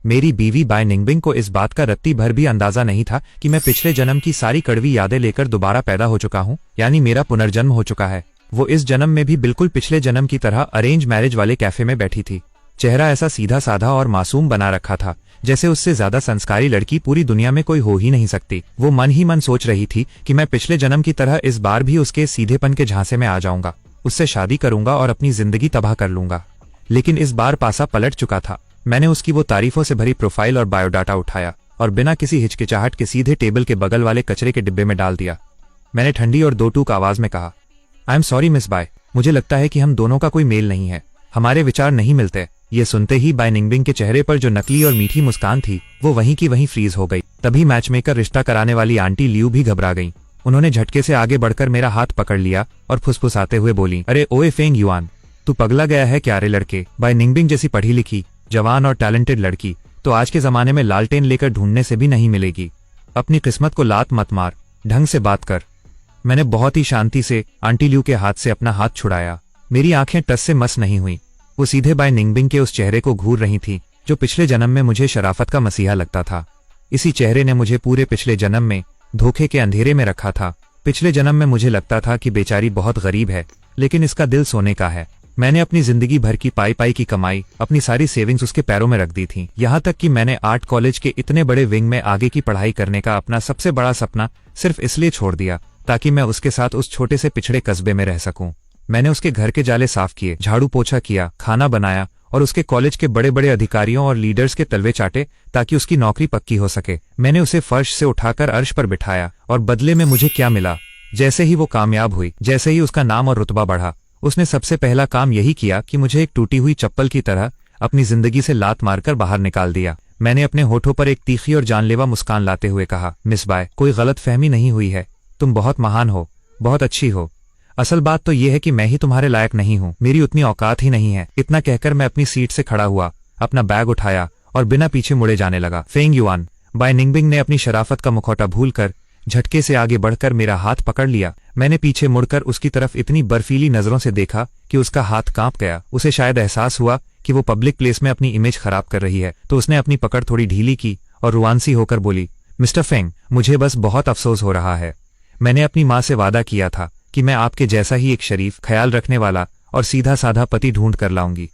मेरी बीवी बाय निंगबिंग को इस बात का रत्ती भर भी अंदाजा नहीं था कि मैं पिछले जन्म की सारी कड़वी यादें लेकर दोबारा पैदा हो चुका हूँ, यानी मेरा पुनर्जन्म हो चुका है। वो इस जन्म में भी बिल्कुल पिछले जन्म की तरह अरेंज मैरिज वाले कैफे में बैठी थी। चेहरा ऐसा सीधा साधा और मासूम बना रखा था जैसे उससे ज्यादा संस्कारी लड़की पूरी दुनिया में कोई हो ही नहीं सकती। वो मन ही मन सोच रही थी कि मैं पिछले जन्म की तरह इस बार भी उसके सीधेपन के झांसे में आ जाऊंगा, उससे शादी करूंगा और अपनी जिंदगी तबाह कर लूंगा। लेकिन इस बार पासा पलट चुका था। मैंने उसकी वो तारीफों से भरी प्रोफाइल और बायोडाटा उठाया और बिना किसी हिचकिचाहट के सीधे टेबल के बगल वाले कचरे के डिब्बे में डाल दिया। मैंने ठंडी और दो टूक आवाज में कहा, आई एम सॉरी मिस बाय, मुझे लगता है कि हम दोनों का कोई मेल नहीं है, हमारे विचार नहीं मिलते। ये सुनते ही बाय निंगबिंग के चेहरे पर जो नकली और मीठी मुस्कान थी वो वहीं की वहीं फ्रीज हो गई। तभी मैचमेकर रिश्ता कराने वाली आंटी लियू भी घबरा गईं। उन्होंने झटके से आगे बढ़कर मेरा हाथ पकड़ लिया और फुसफुसाते हुए बोली, अरे ओए फेंग युआन, तू पगला गया है क्या रे लड़के? बाय निंगबिंग जैसी पढ़ी लिखी, जवान और टैलेंटेड लड़की तो आज के जमाने में लालटेन लेकर ढूंढने से भी नहीं मिलेगी। अपनी किस्मत को लात मत मार, ढंग से बात कर। मैंने बहुत ही शांति से आंटी लियू के हाथ से अपना हाथ छुड़ाया। मेरी आंखें टस से मस नहीं हुई। वो सीधे बाय निंगबिंग के उस चेहरे को घूर रही थी जो पिछले जन्म में मुझे शराफत का मसीहा लगता था। इसी चेहरे ने मुझे पूरे पिछले जन्म में धोखे के अंधेरे में रखा था। पिछले जन्म में मुझे लगता था कि बेचारी बहुत गरीब है, लेकिन इसका दिल सोने का है। मैंने अपनी जिंदगी भर की पाई पाई की कमाई, अपनी सारी सेविंग्स उसके पैरों में रख दी थी। यहाँ तक कि मैंने आर्ट कॉलेज के इतने बड़े विंग में आगे की पढ़ाई करने का अपना सबसे बड़ा सपना सिर्फ इसलिए छोड़ दिया ताकि मैं उसके साथ उस छोटे से पिछड़े कस्बे में रह सकूं। मैंने उसके घर के जाले साफ किए, झाड़ू पोछा किया, खाना बनाया और उसके कॉलेज के बड़े बड़े अधिकारियों और लीडर्स के तलवे चाटे ताकि उसकी नौकरी पक्की हो सके। मैंने उसे फर्श से उठाकर अर्श पर बिठाया और बदले में मुझे क्या मिला? जैसे ही वो कामयाब हुई, जैसे ही उसका नाम और रुतबा बढ़ा, उसने सबसे पहला काम यही किया कि मुझे एक टूटी हुई चप्पल की तरह अपनी जिंदगी से लात मारकर बाहर निकाल दिया। मैंने अपने होठों पर एक तीखी और जानलेवा मुस्कान लाते हुए कहा, मिस बाय, कोई गलत फहमी नहीं हुई है, तुम बहुत महान हो, बहुत अच्छी हो। असल बात तो ये है कि मैं ही तुम्हारे लायक नहीं हूँ, मेरी उतनी औकात ही नहीं है। इतना कहकर मैं अपनी सीट से खड़ा हुआ, अपना बैग उठाया और बिना पीछे मुड़े जाने लगा। फेंग युआन, बाय निंगबिंग ने अपनी शराफत का मुखौटा भूलकर झटके से आगे बढ़कर मेरा हाथ पकड़ लिया। मैंने पीछे मुड़कर उसकी तरफ इतनी बर्फीली नजरों से देखा कि उसका हाथ कांप गया। उसे शायद एहसास हुआ कि वो पब्लिक प्लेस में अपनी इमेज खराब कर रही है, तो उसने अपनी पकड़ थोड़ी ढीली की और रुआनसी होकर बोली, मिस्टर फेंग, मुझे बस बहुत अफसोस हो रहा है। मैंने अपनी माँ से वादा किया था कि मैं आपके जैसा ही एक शरीफ, ख्याल रखने वाला और सीधा साधा पति ढूंढ कर लाऊंगी।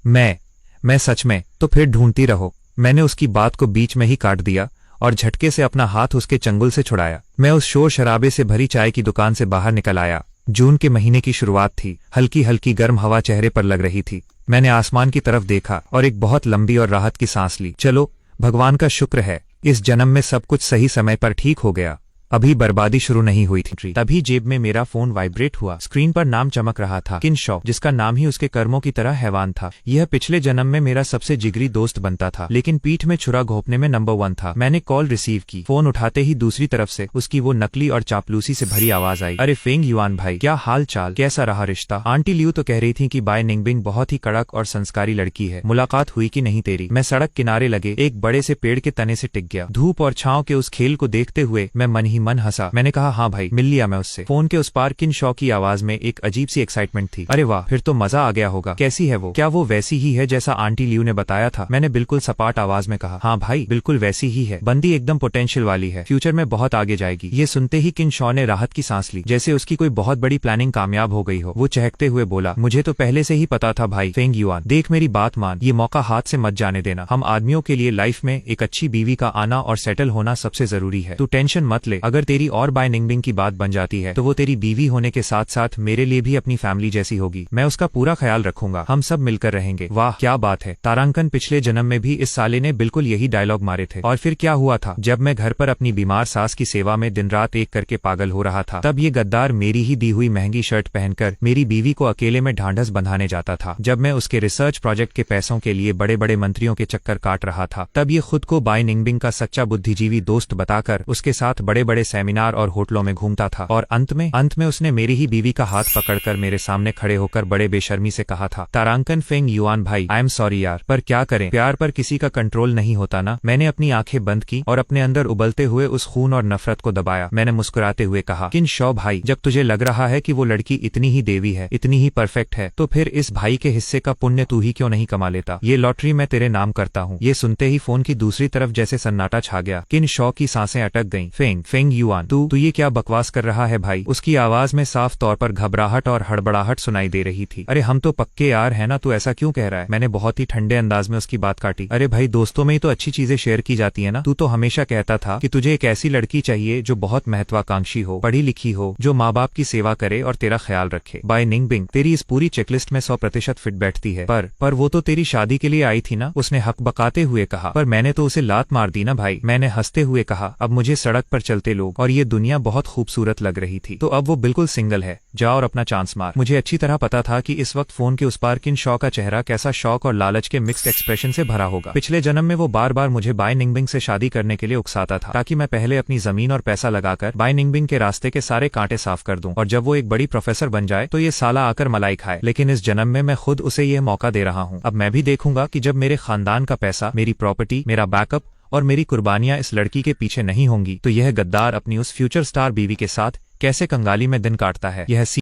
मैं सच में? तो फिर ढूंढती रहो। मैंने उसकी बात को बीच में ही काट दिया और झटके से अपना हाथ उसके चंगुल से छुड़ाया। मैं उस शोर शराबे से भरी चाय की दुकान से बाहर निकल आया। जून के महीने की शुरुआत थी। हल्की हल्की गर्म हवा चेहरे पर लग रही थी। मैंने आसमान की तरफ देखा और एक बहुत लंबी और राहत की सांस ली। चलो, भगवान का शुक्र है, इस जन्म में सब कुछ सही समय पर ठीक हो गया। अभी बर्बादी शुरू नहीं हुई थी। तभी जेब में मेरा फोन वाइब्रेट हुआ। स्क्रीन पर नाम चमक रहा था, किन शॉ, जिसका नाम ही उसके कर्मों की तरह हैवान था। यह पिछले जन्म में मेरा सबसे जिगरी दोस्त बनता था, लेकिन पीठ में छुरा घोंपने में नंबर 1 था। मैंने कॉल रिसीव की। फोन उठाते ही दूसरी तरफ से उसकी वो नकली और चापलूसी से भरी आवाज आई, अरे फेंग युआन भाई, क्या हाल चाल, कैसा रहा रिश्ता? आंटी लियू तो कह रही थी कि बाय निंगबिंग बहुत ही कड़क और संस्कारी लड़की है, मुलाकात हुई कि नहीं तेरी? मैं सड़क किनारे लगे एक बड़े से पेड़ के तने से टिक गया। धूप और छांव के उस खेल को देखते हुए मैं मन ही मन हंसा। मैंने कहा, हाँ भाई, मिल लिया मैं उससे। फोन के उस पार किन शॉ की आवाज में एक अजीब सी एक्साइटमेंट थी। अरे वाह, फिर तो मजा आ गया होगा। कैसी है वो? क्या वो वैसी ही है जैसा आंटी लियू ने बताया था? मैंने बिल्कुल सपाट आवाज में कहा, हाँ भाई, बिल्कुल वैसी ही है। बंदी एकदम पोटेंशियल वाली है, फ्यूचर में बहुत आगे जाएगी। ये सुनते ही किन शॉ ने राहत की सांस ली, जैसे उसकी कोई बहुत बड़ी प्लानिंग कामयाब हो गई हो। वो चहकते हुए बोला, मुझे तो पहले से ही पता था भाई। फेंग युआन, देख मेरी बात मान, ये मौका हाथ से मत जाने देना। हम आदमियों के लिए लाइफ में एक अच्छी बीवी का आना और सेटल होना सबसे जरूरी है। तू टेंशन मत ले, अगर तेरी और बाय निंगबिंग की बात बन जाती है तो वो तेरी बीवी होने के साथ साथ मेरे लिए भी अपनी फैमिली जैसी होगी। मैं उसका पूरा ख्याल रखूंगा, हम सब मिलकर रहेंगे। वाह क्या बात है तारांकन, पिछले जन्म में भी इस साले ने बिल्कुल यही डायलॉग मारे थे। और फिर क्या हुआ था? जब मैं घर पर अपनी बीमार सास की सेवा में दिन रात एक करके पागल हो रहा था, तब ये गद्दार मेरी ही दी हुई महंगी शर्ट पहनकर मेरी बीवी को अकेले में ढांढस बंधाने जाता था। जब मैं उसके रिसर्च प्रोजेक्ट के पैसों के लिए बड़े बड़े मंत्रियों के चक्कर काट रहा था, तब ये खुद को बाय निंगबिंग का सच्चा बुद्धिजीवी दोस्त बताकर उसके साथ बड़े बड़े बड़े सेमिनार और होटलों में घूमता था और अंत में उसने मेरी ही बीवी का हाथ पकड़कर मेरे सामने खड़े होकर बड़े बेशर्मी से कहा था, तारांकन फेंग युआन भाई, आई एम सॉरी यार, पर क्या करें, प्यार पर किसी का कंट्रोल नहीं होता ना। मैंने अपनी आंखें बंद की और अपने अंदर उबलते हुए उस खून और नफरत को दबाया। मैंने मुस्कुराते हुए कहा, किन शॉ भाई, जब तुझे लग रहा है कि वो लड़की इतनी ही देवी है, इतनी ही परफेक्ट है, तो फिर इस भाई के हिस्से का पुण्य तू ही क्यों नहीं कमा लेता। ये लॉटरी मैं तेरे नाम करता हूँ। ये सुनते ही फोन की दूसरी तरफ जैसे सन्नाटा छा गया। किन शॉ की सांसें अटक गईं। फेंग युआन, तू ये क्या बकवास कर रहा है भाई। उसकी आवाज में साफ तौर पर घबराहट और हड़बड़ाहट सुनाई दे रही थी। अरे हम तो पक्के यार है ना, तू ऐसा क्यों कह रहा है। मैंने बहुत ही ठंडे अंदाज में उसकी बात काटी। अरे भाई, दोस्तों में ही तो अच्छी चीजें शेयर की जाती है ना। तू तो हमेशा कहता था कि तुझे एक ऐसी लड़की चाहिए जो बहुत महत्वाकांक्षी हो, पढ़ी लिखी हो, जो माँ बाप की सेवा करे और तेरा ख्याल रखे। बाय निंगबिंग, तेरी इस पूरी चेकलिस्ट में 100% फिट बैठती है। पर वो तो तेरी शादी के लिए आई थी ना, उसने हक बकाते हुए कहा। पर मैंने तो उसे लात मार दी ना भाई, मैंने हंसते हुए कहा। अब मुझे सड़क पर चलते लोग और ये दुनिया बहुत खूबसूरत लग रही थी। तो अब वो बिल्कुल सिंगल है, जा और अपना चांस मार। मुझे अच्छी तरह पता था कि इस वक्त फोन के उस पार किन शॉ का चेहरा कैसा शौक और लालच के मिक्स्ड एक्सप्रेशन से भरा होगा। पिछले जन्म में वो बार बार मुझे बाय निंगबिंग से शादी करने के लिए उकसाता था, ताकि मैं पहले अपनी जमीन और पैसा लगाकर बाय निंगबिंग के रास्ते के सारे कांटे साफ कर दूं, और जब वो एक बड़ी प्रोफेसर बन जाए तो ये साला आकर मलाई खाए। लेकिन इस जन्म में मैं खुद उसे ये मौका दे रहा हूँ। अब मैं भी देखूंगा कि जब मेरे खानदान का पैसा, मेरी प्रॉपर्टी, मेरा बैकअप और मेरी कुर्बानियां इस लड़की के पीछे नहीं होंगी, तो यह गद्दार अपनी उस फ्यूचर स्टार बीवी के साथ कैसे कंगाली में दिन काटता है। यह